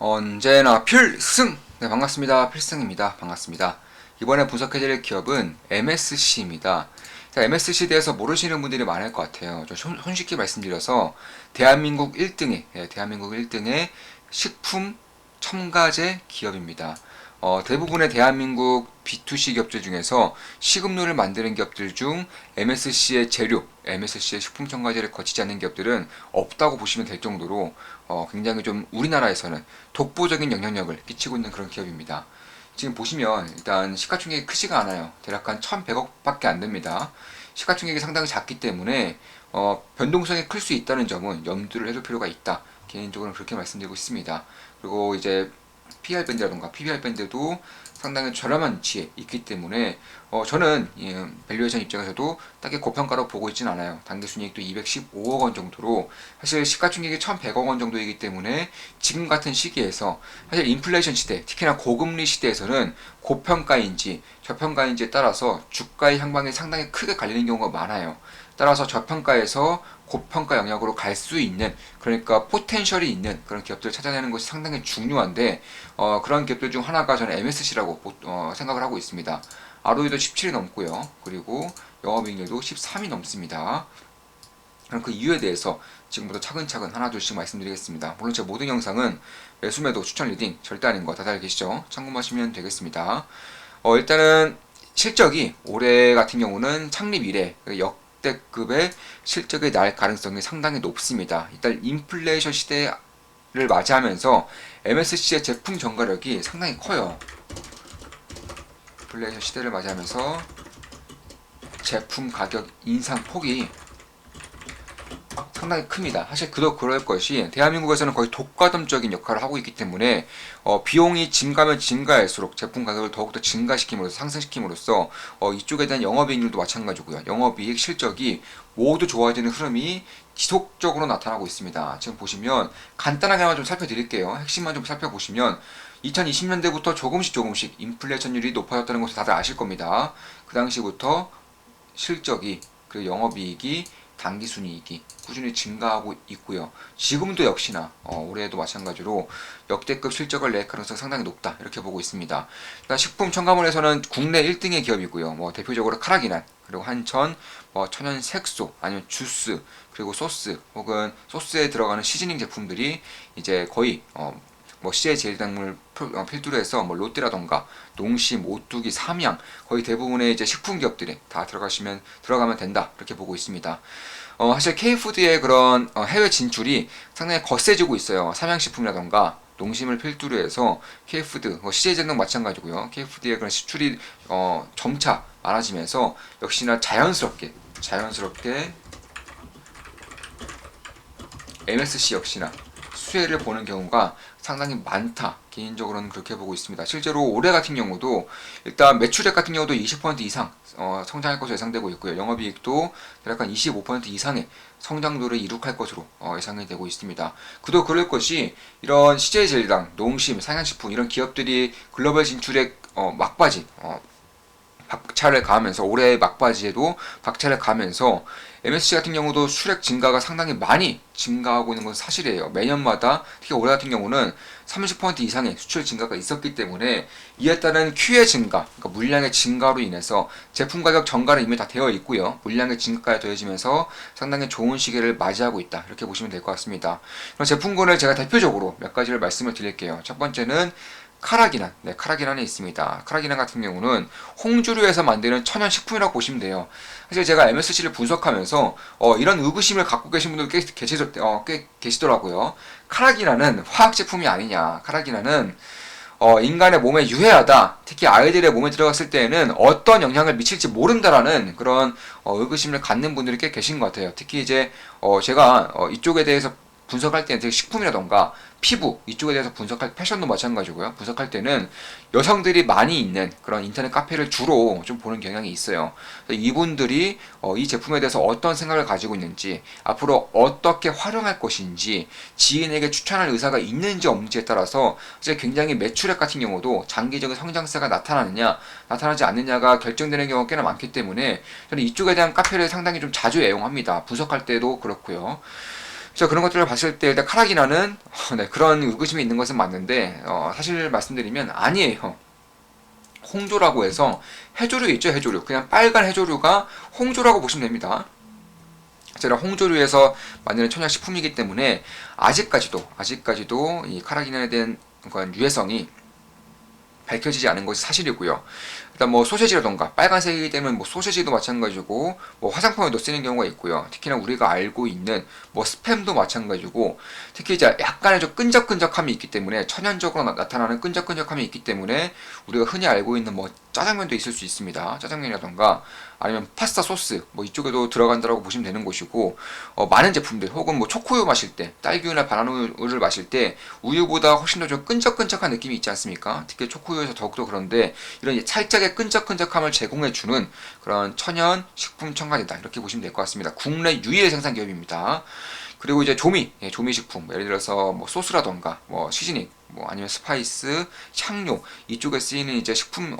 언제나 필승! 네, 반갑습니다. 필승입니다. 반갑습니다. 이번에 분석해드릴 기업은 MSC입니다. 자, MSC에 대해서 모르시는 분들이 많을 것 같아요. 좀 손쉽게 말씀드려서 대한민국 1등의 식품 첨가제 기업입니다. 대부분의 대한민국 B2C 기업들 중에서 식음료를 만드는 기업들 중 MSC의 재료, MSC의 식품 첨가제를 거치지 않는 기업들은 없다고 보시면 될 정도로 굉장히 좀 우리나라에서는 독보적인 영향력을 끼치고 있는 그런 기업입니다. 지금 보시면 일단 시가총액이 크지가 않아요. 대략 한 1,100억밖에 안 됩니다. 시가총액이 상당히 작기 때문에 변동성이 클 수 있다는 점은 염두를 해둘 필요가 있다. 개인적으로는 그렇게 말씀드리고 싶습니다. 그리고 이제 PR 밴드라던가 PBR 밴드도 상당히 저렴한 위치에 있기 때문에 저는 밸류에이션 입장에서도 딱히 고평가로 보고 있진 않아요. 당기순이익도 215억 원 정도로 사실 시가총액이 1,100억 원 정도이기 때문에 지금 같은 시기에서 사실 인플레이션 시대, 특히나 고금리 시대에서는 고평가인지 저평가인지에 따라서 주가의 향방이 상당히 크게 갈리는 경우가 많아요. 따라서 저평가에서 고평가 영역으로 갈 수 있는, 그러니까 포텐셜이 있는 그런 기업들을 찾아내는 것이 상당히 중요한데 그런 기업들 중 하나가 저는 MSC라고 생각을 하고 있습니다. ROE도 17이 넘고요. 그리고 영업이익률도 13이 넘습니다. 그럼 그 이유에 대해서 지금부터 차근차근 하나둘씩 말씀드리겠습니다. 물론 제 모든 영상은 매수매도 추천 리딩 절대 아닌 거 다들 계시죠? 참고하시면 되겠습니다. 일단은 실적이 올해 같은 경우는 창립 이래 역대급의 실적이 날 가능성이 상당히 높습니다. 일단 인플레이션 시대를 맞이하면서 MSC의 제품 전가력이 상당히 커요. 인플레이션 시대를 맞이하면서 제품 가격 인상 폭이 상당히 큽니다. 사실 그도 그럴 것이 대한민국에서는 거의 독과점적인 역할을 하고 있기 때문에 비용이 증가하면 증가할수록 제품 가격을 더욱더 증가시킴으로써 상승시킴으로써 이쪽에 대한 영업이익률도 마찬가지고요. 영업이익 실적이 모두 좋아지는 흐름이 지속적으로 나타나고 있습니다. 지금 보시면 간단하게만 좀 살펴드릴게요. 핵심만 좀 살펴보시면 2020년대부터 조금씩 인플레이션율이 높아졌다는 것을 다들 아실 겁니다. 그 당시부터 실적이 그리고 영업이익이 당기순이익이 꾸준히 증가하고 있고요. 지금도 역시나 올해도 마찬가지로 역대급 실적을 낼 가능성이 상당히 높다 이렇게 보고 있습니다. 일단 식품 첨가물에서는 국내 1등의 기업이고요. 대표적으로 카라기난, 그리고 한천, 천연 색소, 아니면 주스, 그리고 소스 혹은 소스에 들어가는 시즈닝 제품들이 이제 거의 CJ 제일작물 필두로 해서 롯데라던가 농심, 오뚜기, 삼양 거의 대부분의 이제 식품 기업들이 다 들어가면 된다 이렇게 보고 있습니다. 사실 K푸드의 그런 해외 진출이 상당히 거세지고 있어요. 삼양식품이라던가 농심을 필두로 해서 K푸드, CJ제동 마찬가지고요. K푸드의 그런 수출이 점차 많아지면서 역시나 자연스럽게 MSC 역시나 수혜를 보는 경우가 상당히 많다. 개인적으로는 그렇게 보고 있습니다. 실제로 올해 같은 경우도 일단 매출액 같은 경우도 20% 이상 성장할 것으로 예상되고 있고요. 영업이익도 약간 25% 이상의 성장도를 이룩할 것으로 예상이 되고 있습니다. 그도 그럴 것이 이런 CJ제일당, 농심, 상향식품 이런 기업들이 글로벌 진출에 막바지 박차를 가하면서 올해 막바지에도 박차를 가면서 MSC 같은 경우도 수출액 증가가 상당히 많이 증가하고 있는 건 사실이에요. 매년마다 특히 올해 같은 경우는 30% 이상의 수출 증가가 있었기 때문에 이에 따른 Q의 증가, 그러니까 물량의 증가로 인해서 제품 가격 전가는 이미 다 되어 있고요. 물량의 증가가 더해지면서 상당히 좋은 시기를 맞이하고 있다. 이렇게 보시면 될 것 같습니다. 그럼 제품군을 제가 대표적으로 몇 가지를 말씀을 드릴게요. 첫 번째는 카라기난, 카라기난이 있습니다. 카라기난 같은 경우는 홍주류에서 만드는 천연식품이라고 보시면 돼요. 사실 제가 MSC를 분석하면서 이런 의구심을 갖고 계신 분들 꽤 계시더라고요. 카라기난은 화학제품이 아니냐. 카라기난은 인간의 몸에 유해하다. 특히 아이들의 몸에 들어갔을 때에는 어떤 영향을 미칠지 모른다라는 그런 의구심을 갖는 분들이 꽤 계신 것 같아요. 특히 이제 제가 이쪽에 대해서 분석할 때는 식품이라던가 피부 이쪽에 대해서 분석할 패션도 마찬가지고요. 분석할 때는 여성들이 많이 있는 그런 인터넷 카페를 주로 좀 보는 경향이 있어요. 이분들이 이 제품에 대해서 어떤 생각을 가지고 있는지, 앞으로 어떻게 활용할 것인지, 지인에게 추천할 의사가 있는지 없는지에 따라서 이제 굉장히 매출액 같은 경우도 장기적인 성장세가 나타나느냐 나타나지 않느냐가 결정되는 경우가 꽤나 많기 때문에 저는 이쪽에 대한 카페를 상당히 좀 자주 애용합니다. 분석할 때도 그렇고요. 그래서 그런 것들을 봤을 때 일단 카라기나는 네, 그런 의구심이 있는 것은 맞는데 사실 말씀드리면 아니에요. 홍조라고 해서 해조류 있죠, 해조류. 그냥 빨간 해조류가 홍조라고 보시면 됩니다. 제가 홍조류에서 만드는 천연식품이기 때문에 아직까지도 이 카라기난에 대한 그런 유해성이 밝혀지지 않은 것이 사실이고요. 일단 뭐 소세지라던가 빨간색이기 때문에 뭐 소세지도 마찬가지고 뭐 화장품에도 쓰는 경우가 있고요. 특히나 우리가 알고 있는 뭐 스팸도 마찬가지고 특히 이제 약간의 좀 끈적끈적함이 있기 때문에 천연적으로 나타나는 끈적끈적함이 있기 때문에 우리가 흔히 알고 있는 뭐 짜장면도 있을 수 있습니다. 짜장면이라던가 아니면 파스타 소스 뭐 이쪽에도 들어간다고 보시면 되는 것이고 많은 제품들 혹은 뭐 초코우유 마실 때 딸기우유나 바나나우유를 마실 때 우유보다 훨씬 더 좀 끈적끈적한 느낌이 있지 않습니까? 특히 초코우유에서 더욱더 그런데 이런 살짝의 끈적끈적함을 제공해주는 그런 천연 식품 첨가이다 이렇게 보시면 될 것 같습니다. 국내 유일의 생산 기업입니다. 그리고 이제 조미 식품, 예를 들어서 뭐 소스라던가 뭐 시즈닝, 뭐 아니면 스파이스, 향료 이쪽에 쓰이는 이제 식품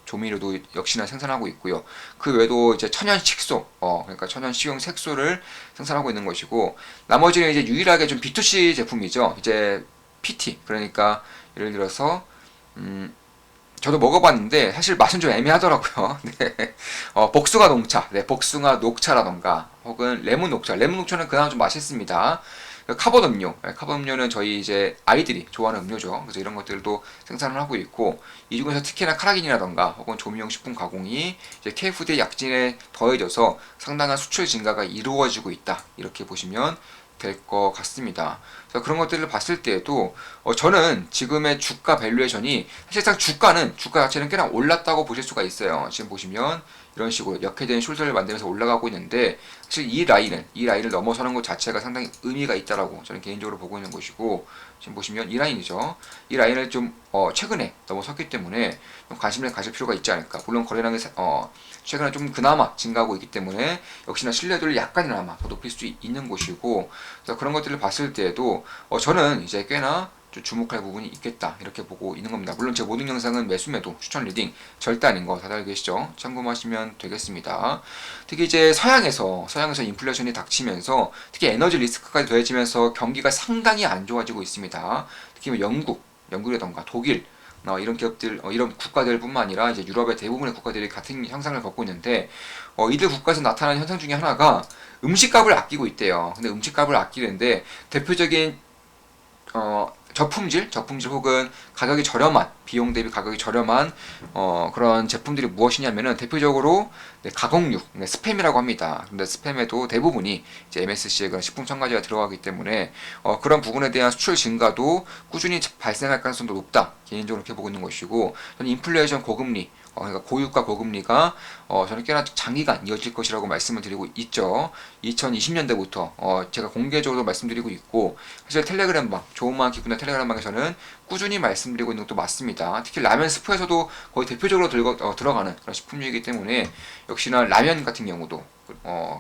조미료도 역시나 생산하고 있고요. 그 외에도 이제 천연 식소, 그러니까 천연 식용 색소를 생산하고 있는 것이고 나머지는 이제 유일하게 좀 B2C 제품이죠. 이제 PT 그러니까 예를 들어서 저도 먹어봤는데 사실 맛은 좀 애매하더라고요. 네. 복숭아 녹차, 네, 복숭아 녹차라던가 혹은 레몬 녹차는 그나마 좀 맛있습니다. 카본 음료, 네, 카본 음료는 저희 이제 아이들이 좋아하는 음료죠. 그래서 이런 것들도 생산을 하고 있고 이 중에서 특히나 카라긴이라던가 혹은 조미용 식품 가공이 이제 KFD의 약진에 더해져서 상당한 수출 증가가 이루어지고 있다. 이렇게 보시면 될 것 같습니다. 그래서 그런 것들을 봤을 때에도 저는 지금의 주가 밸류에이션이 사실상 주가 자체는 꽤나 올랐다고 보실 수가 있어요. 지금 보시면 이런 식으로 역회된 숄더를 만들면서 올라가고 있는데 사실 이 라인을 넘어서는 것 자체가 상당히 의미가 있다라고 저는 개인적으로 보고 있는 것이고 지금 보시면 이 라인이죠. 이 라인을 좀 최근에 넘어섰기 때문에 좀 관심을 가질 필요가 있지 않을까. 물론 거래량이 최근에 좀 그나마 증가하고 있기 때문에 역시나 신뢰도를 약간이나마 더 높일 수 있는 곳이고 그래서 그런 것들을 봤을 때에도 저는 이제 꽤나 좀 주목할 부분이 있겠다 이렇게 보고 있는 겁니다. 물론 제 모든 영상은 매수매도 추천 리딩 절대 아닌 거 다들 알고 계시죠? 참고하시면 되겠습니다. 특히 이제 서양에서 인플레이션이 닥치면서 특히 에너지 리스크까지 더해지면서 경기가 상당히 안 좋아지고 있습니다. 특히 뭐 영국이라던가 독일 이런 기업들, 이런 국가들뿐만 아니라 이제 유럽의 대부분의 국가들이 같은 현상을 겪고 있는데 이들 국가에서 나타나는 현상 중에 하나가 음식값을 아끼고 있대요. 근데 음식값을 아끼는데 대표적인 저품질 혹은 가격이 저렴한 비용 대비 가격이 저렴한 그런 제품들이 무엇이냐면은 대표적으로 네, 가공육, 네, 스팸이라고 합니다. 근데 스팸에도 대부분이 이제 MSC의 그런 식품 첨가제가 들어가기 때문에 그런 부분에 대한 수출 증가도 꾸준히 발생할 가능성도 높다. 개인적으로 이렇게 보고 있는 것이고, 저는 인플레이션 고금리, 그러니까 고유가 고금리가 저는 꽤나 장기간 이어질 것이라고 말씀을 드리고 있죠. 2020년대부터 제가 공개적으로 말씀드리고 있고 사실 텔레그램방, 좋은마음 기쁘다 텔레그램방에서는 꾸준히 말씀드리고 있는 것도 맞습니다. 특히 라면 스프에서도 거의 대표적으로 들어가는 그런 식품류이기 때문에 역시나 라면 같은 경우도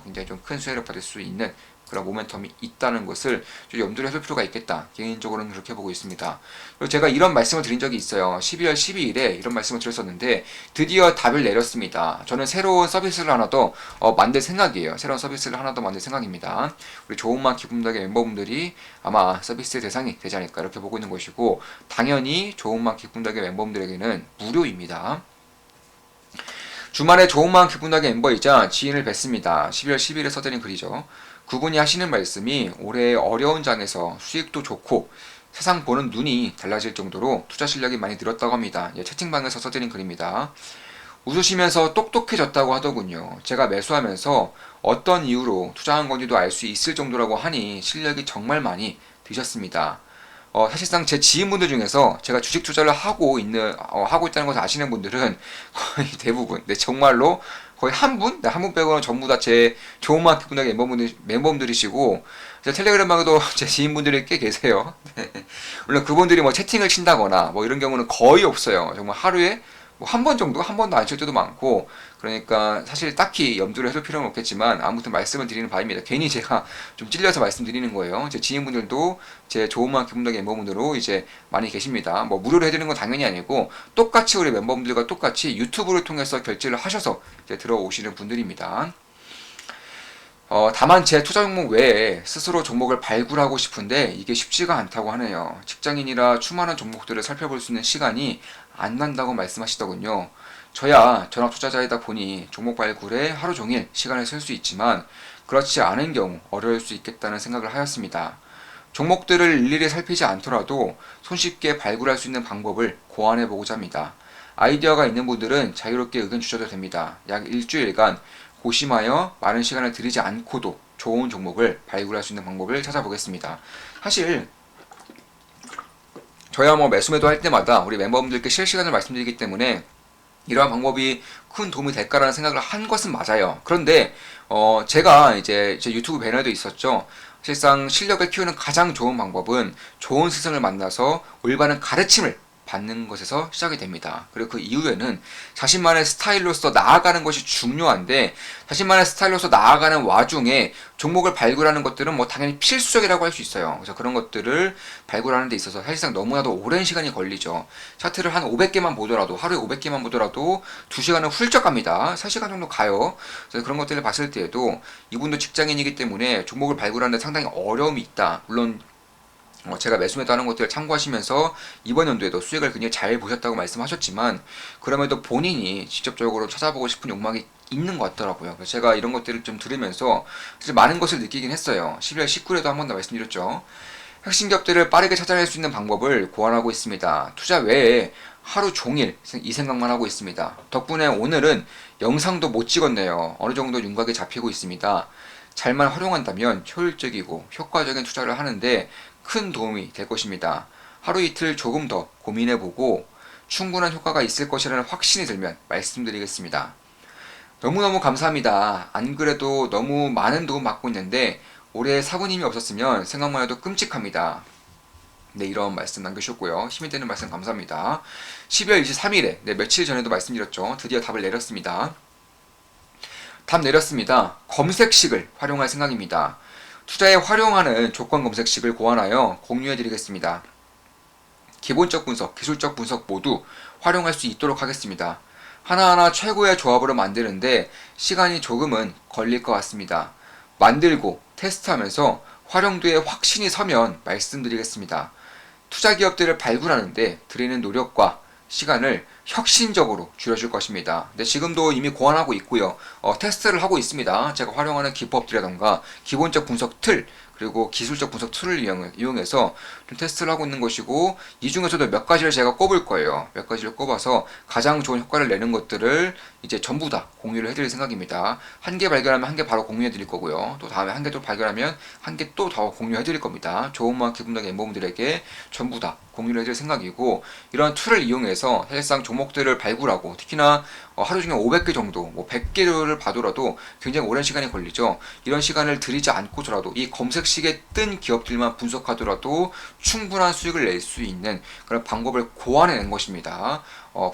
굉장히 좀 큰 수혜를 받을 수 있는 그런 모멘텀이 있다는 것을 좀 염두를 해둘 필요가 있겠다. 개인적으로는 그렇게 보고 있습니다. 그리고 제가 이런 말씀을 드린 적이 있어요. 12월 12일에 이런 말씀을 드렸었는데 드디어 답을 내렸습니다. 저는 새로운 서비스를 하나 더 만들 생각이에요. 새로운 서비스를 하나 더 만들 생각입니다. 우리 좋은맘 기쁨덕의 멤버분들이 아마 서비스의 대상이 되지 않을까 이렇게 보고 있는 것이고 당연히 좋은맘 기쁨덕의 멤버분들에게는 무료입니다. 주말에 좋은마음 기쁨나게 멤버이자 지인을 뵀습니다. 12월 10일에 써드린 글이죠. 그분이 하시는 말씀이 올해 어려운 장에서 수익도 좋고 세상 보는 눈이 달라질 정도로 투자 실력이 많이 늘었다고 합니다. 채팅방에서 써드린 글입니다. 웃으시면서 똑똑해졌다고 하더군요. 제가 매수하면서 어떤 이유로 투자한 건지도 알 수 있을 정도라고 하니 실력이 정말 많이 드셨습니다. 사실상 제 지인분들 중에서 제가 주식 투자를 하고 있다는 것을 아시는 분들은 거의 대부분, 네, 정말로 거의 한 분? 네, 한 분 빼고는 전부 다 제 좋은 마켓 분야의 멤버분들이시고, 텔레그램방에도 제 지인분들이 꽤 계세요. 네. 물론 그분들이 뭐 채팅을 친다거나 뭐 이런 경우는 거의 없어요. 정말 하루에 뭐 한 번 정도, 한 번도 안 칠 때도 많고, 그러니까 사실 딱히 염두를 해둘 필요는 없겠지만 아무튼 말씀을 드리는 바입니다. 괜히 제가 좀 찔려서 말씀드리는 거예요. 제 지인분들도 제 좋은마음 기쁨덕의 멤버분들로 이제 많이 계십니다. 뭐 무료로 해드리는 건 당연히 아니고 똑같이 우리 멤버분들과 똑같이 유튜브를 통해서 결제를 하셔서 이제 들어오시는 분들입니다. 다만 제 투자 종목 외에 스스로 종목을 발굴하고 싶은데 이게 쉽지가 않다고 하네요. 직장인이라 수많은 종목들을 살펴볼 수 있는 시간이 안 난다고 말씀하시더군요. 저야 전업 투자자이다 보니 종목 발굴에 하루 종일 시간을 쓸 수 있지만 그렇지 않은 경우 어려울 수 있겠다는 생각을 하였습니다. 종목들을 일일이 살피지 않더라도 손쉽게 발굴할 수 있는 방법을 고안해 보고자 합니다. 아이디어가 있는 분들은 자유롭게 의견 주셔도 됩니다. 약 일주일간 고심하여 많은 시간을 들이지 않고도 좋은 종목을 발굴할 수 있는 방법을 찾아보겠습니다. 사실 저야 매수 매도 할 때마다 우리 멤버분들께 실시간을 말씀드리기 때문에 이러한 방법이 큰 도움이 될까라는 생각을 한 것은 맞아요. 그런데 제가 이제 제 유튜브 배너에도 있었죠. 사실상 실력을 키우는 가장 좋은 방법은 좋은 스승을 만나서 올바른 가르침을 받는 것에서 시작이 됩니다. 그리고 그 이후에는 자신만의 스타일로서 나아가는 것이 중요한데 자신만의 스타일로서 나아가는 와중에 종목을 발굴하는 것들은 당연히 필수적이라고 할 수 있어요. 그래서 그런 것들을 발굴하는 데 있어서 사실상 너무나도 오랜 시간이 걸리죠. 차트를 한 500개만 보더라도 하루에 500개만 보더라도 2시간은 훌쩍 갑니다. 3시간 정도 가요. 그래서 그런 것들을 봤을 때에도 이분도 직장인이기 때문에 종목을 발굴하는 데 상당히 어려움이 있다. 물론 제가 매수매도 하는 것들을 참고하시면서 이번 연도에도 수익을 굉장히 잘 보셨다고 말씀하셨지만 그럼에도 본인이 직접적으로 찾아보고 싶은 욕망이 있는 것 같더라고요. 그래서 제가 이런 것들을 좀 들으면서 사실 많은 것을 느끼긴 했어요. 12월 19일에도 한 번 더 말씀드렸죠. 핵심 기업들을 빠르게 찾아낼 수 있는 방법을 고안하고 있습니다. 투자 외에 하루 종일 이 생각만 하고 있습니다. 덕분에 오늘은 영상도 못 찍었네요. 어느 정도 윤곽이 잡히고 있습니다. 잘만 활용한다면 효율적이고 효과적인 투자를 하는데 큰 도움이 될 것입니다. 하루 이틀 조금 더 고민해보고 충분한 효과가 있을 것이라는 확신이 들면 말씀드리겠습니다. 너무너무 감사합니다. 안 그래도 너무 많은 도움 받고 있는데 올해 사부님이 없었으면 생각만 해도 끔찍합니다. 네, 이런 말씀 남겨주셨고요. 힘이 되는 말씀 감사합니다. 12월 23일에 며칠 전에도 말씀드렸죠. 드디어 답을 내렸습니다. 답 내렸습니다. 검색식을 활용할 생각입니다. 투자에 활용하는 조건 검색식을 고안하여 공유해드리겠습니다. 기본적 분석, 기술적 분석 모두 활용할 수 있도록 하겠습니다. 하나하나 최고의 조합으로 만드는데 시간이 조금은 걸릴 것 같습니다. 만들고 테스트하면서 활용도에 확신이 서면 말씀드리겠습니다. 투자 기업들을 발굴하는데 드리는 노력과 시간을 혁신적으로 줄여줄 것입니다. 근데 지금도 이미 고안하고 있고요. 테스트를 하고 있습니다. 제가 활용하는 기법들이라던가 기본적 분석 틀 그리고 기술적 분석 툴을 이용해서 좀 테스트를 하고 있는 것이고 이 중에서도 몇 가지를 제가 꼽을 거예요. 몇 가지를 꼽아서 가장 좋은 효과를 내는 것들을 이제 전부 다 공유를 해드릴 생각입니다. 한 개 발견하면 한 개 바로 공유해드릴 거고요. 또 다음에 한 개 또 발견하면 한 개 또 더 공유해드릴 겁니다. 좋은 마음 기분 나게 멤버분들에게 전부 다 공유를 해드릴 생각이고 이런 툴을 이용해서 사실상 종목들을 발굴하고 특히나 하루 중에 500개 정도 100개를 봐더라도 굉장히 오랜 시간이 걸리죠. 이런 시간을 들이지 않고서라도 이 검색식에 뜬 기업들만 분석하더라도 충분한 수익을 낼 수 있는 그런 방법을 고안해낸 것입니다.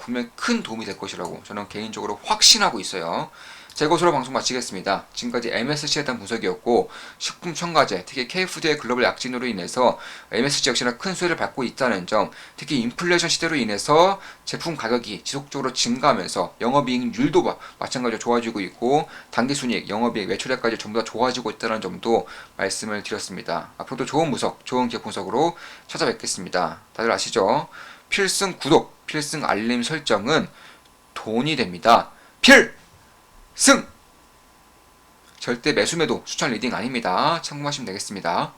분명히 큰 도움이 될 것이라고 저는 개인적으로 확신하고 있어요. 제 것으로 방송 마치겠습니다. 지금까지 MSC에 대한 분석이었고 식품 첨가제, 특히 KFD의 글로벌 약진으로 인해서 MSC 역시나 큰 수혜를 받고 있다는 점, 특히 인플레이션 시대로 인해서 제품 가격이 지속적으로 증가하면서 영업이익률도 마찬가지로 좋아지고 있고 단기순이익, 영업이익, 매출액까지 전부 다 좋아지고 있다는 점도 말씀을 드렸습니다. 앞으로도 좋은 분석, 좋은 기업 분석으로 찾아뵙겠습니다. 다들 아시죠? 필승 구독, 필승 알림 설정은 돈이 됩니다. 승! 절대 매수매도 추천 리딩 아닙니다. 참고하시면 되겠습니다.